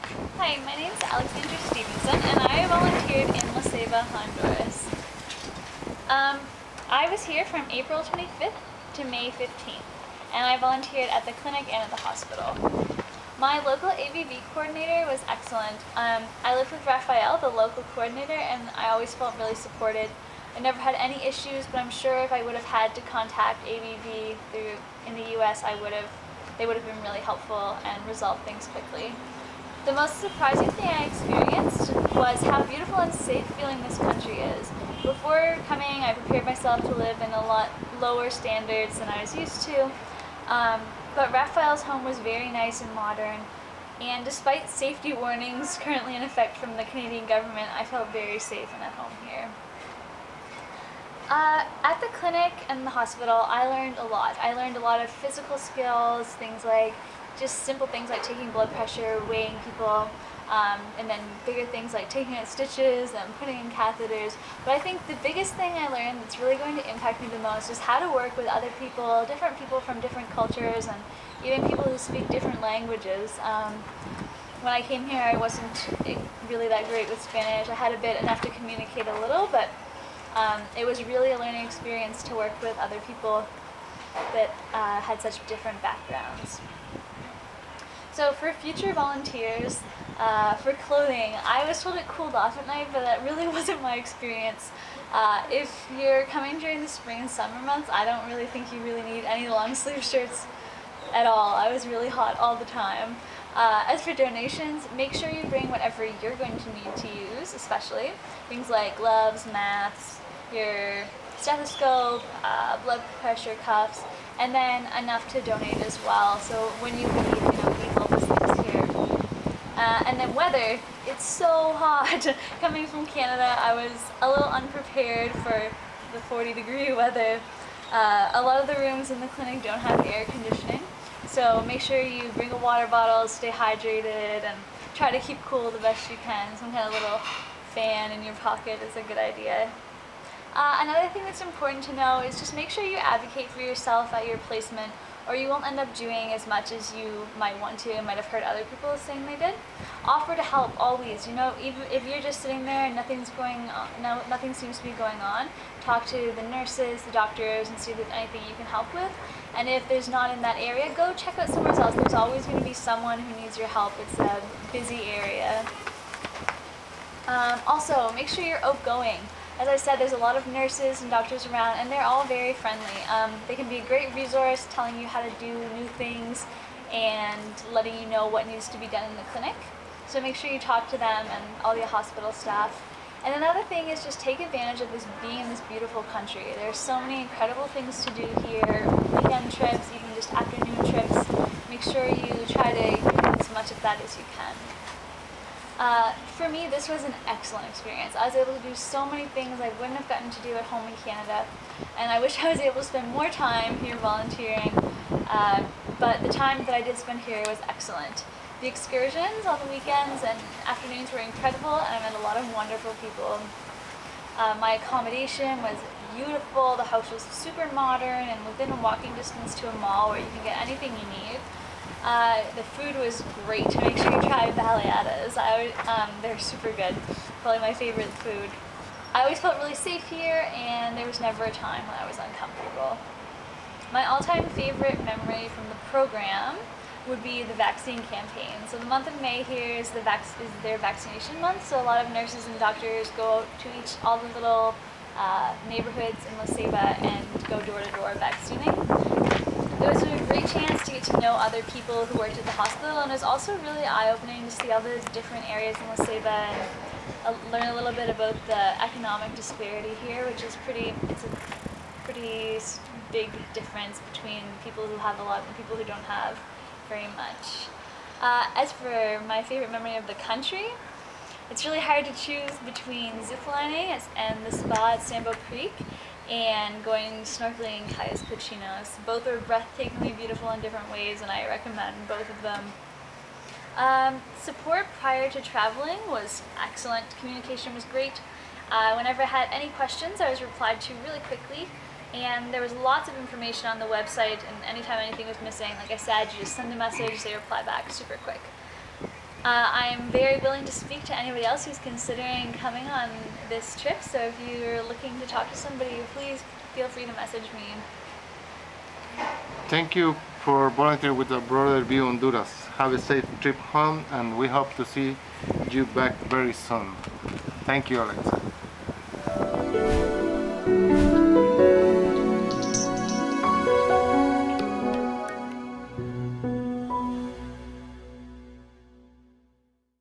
Hi, my name is Alexandra Stephenson and I volunteered in La Ceiba, Honduras. I was here from April 25th to May 15th and I volunteered at the clinic and at the hospital. My local ABV coordinator was excellent. I lived with Raphael, the local coordinator, and I always felt really supported. I never had any issues, but I'm sure if I would have had to contact ABV in the US, they would have been really helpful and resolved things quickly. The most surprising thing I experienced was how beautiful and safe feeling this country is. Before coming, I prepared myself to live in a lot lower standards than I was used to, but Raphael's home was very nice and modern, and despite safety warnings currently in effect from the Canadian government, I felt very safe and at home here. At the clinic and the hospital, I learned a lot. I learned a lot of physical skills, things like just simple things like taking blood pressure, weighing people, and then bigger things like taking out stitches and putting in catheters. But I think the biggest thing I learned that's really going to impact me the most is how to work with other people, different people from different cultures, and even people who speak different languages. When I came here, I wasn't really that great with Spanish. I had enough to communicate a little, but it was really a learning experience to work with other people that had such different backgrounds. So for future volunteers, for clothing, I was told it cooled off at night, but that really wasn't my experience. If you're coming during the spring and summer months, I don't really think you really need any long sleeve shirts at all. I was really hot all the time. As for donations, make sure you bring whatever you're going to need to use, especially things like gloves, masks, your stethoscope, blood pressure cuffs, and then enough to donate as well. So when you leave, we help us things here. And then weather, it's so hot. Coming from Canada, I was a little unprepared for the 40-degree weather. A lot of the rooms in the clinic don't have air conditioning, so make sure you bring a water bottle, stay hydrated, and try to keep cool the best you can. Some kind of little fan in your pocket is a good idea. Another thing that's important to know is just make sure you advocate for yourself at your placement, or you won't end up doing as much as you might want to and might have heard other people saying they did. Offer to help always. Even if you're just sitting there and nothing seems to be going on, talk to the nurses, the doctors, and see if there's anything you can help with. And if there's not in that area, go check out somewhere else. There's always going to be someone who needs your help. It's a busy area. Also, make sure you're outgoing. As I said, there's a lot of nurses and doctors around, and they're all very friendly. They can be a great resource, telling you how to do new things and letting you know what needs to be done in the clinic. So make sure you talk to them and all the hospital staff. And another thing is just take advantage of being in this beautiful country. There are so many incredible things to do here, weekend trips, even just afternoon trips. Make sure you try to do as much of that as you can. For me, this was an excellent experience. I was able to do so many things I wouldn't have gotten to do at home in Canada, and I wish I was able to spend more time here volunteering, but the time that I did spend here was excellent. The excursions on the weekends and afternoons were incredible, and I met a lot of wonderful people. My accommodation was beautiful, the house was super modern and within a walking distance to a mall where you can get anything you need. The food was great. Make sure you try baleadas. They're super good. Probably my favorite food. I always felt really safe here, and there was never a time when I was uncomfortable. My all-time favorite memory from the program would be the vaccine campaign. So the month of May here is their vaccination month, so a lot of nurses and doctors go out to all the little neighborhoods in La Ceiba and go door-to-door vaccinating. It was a great chance to get to know other people who worked at the hospital, and it was also really eye-opening to see all the different areas in La Ceiba and learn a little bit about the economic disparity here, which is it's a pretty big difference between people who have a lot and people who don't have very much. As for my favorite memory of the country, it's really hard to choose between ziplining and the spa at Sambo Creek and going snorkeling in Cayas Cochinos. Both are breathtakingly beautiful in different ways, and I recommend both of them. Support prior to traveling was excellent. Communication was great. Whenever I had any questions, I was replied to really quickly, and there was lots of information on the website, and anytime anything was missing, like I said, you just send a message, they reply back super quick. I'm very willing to speak to anybody else who's considering coming on this trip, so if you're looking to talk to somebody, please feel free to message me. Thank you for volunteering with the Broader View Honduras. Have a safe trip home, and we hope to see you back very soon. Thank you, Alexa.